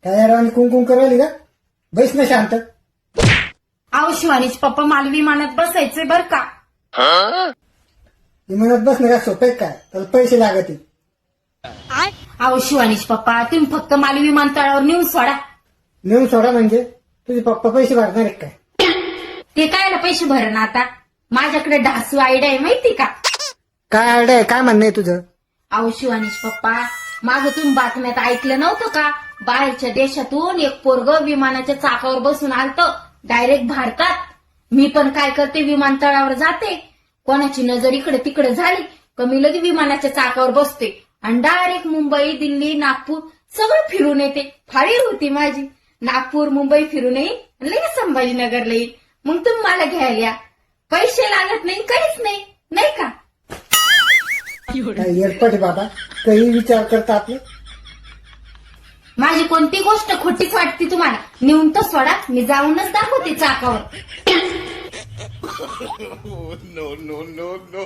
काय राणी कुंकुम करायली का? बैस ना शांत. अहो शिवानीच पप्पा मला विमानात बसायचंय बर का. विमानात बसणं का सोपं काय? त्याला पैसे लागतील. अहो शिवानीच पप्पा तुम्ही फक्त मला विमानतळावर नेऊन सोडा. नेऊन सोडा म्हणजे तुझे पप्पा पैसे भरणार आहेत काय? ते कायला पैसे भरण आता. माझ्याकडे ढासू आयडिया आहे माहिती का? काय आयडिया आहे? काय म्हणणं आहे तुझं? अहो शिवानीश पप्पा मागं तुम्ही बातम्यात ऐकलं नव्हतं का? बाहेरच्या देशातून एक पोरग विमानाच्या चाकावर बसून आलतं डायरेक्ट भारतात. मी पण काय करते विमानतळावर जाते, कोणाची नजर इकडे तिकडे झाली कमी लगे विमानाच्या चाकावर बसते आणि डायरेक्ट मुंबई दिल्ली नागपूर सगळं फिरून येते. फाळी होती माझी. नागपूर मुंबई फिरून येईन लगेच संभाजीनगरला येईल. मग तुम्ही मला घ्यायला या. पैसे लागत नाही काहीच नाही, नाही का? काय येडपट बाबा, काही विचार करता आपले. माझी कोणती गोष्ट खोटीच वाटते तुम्हाला? नेऊन तर सोडा, मी जाऊनच दाखवते चाकावर. no, no, no, no.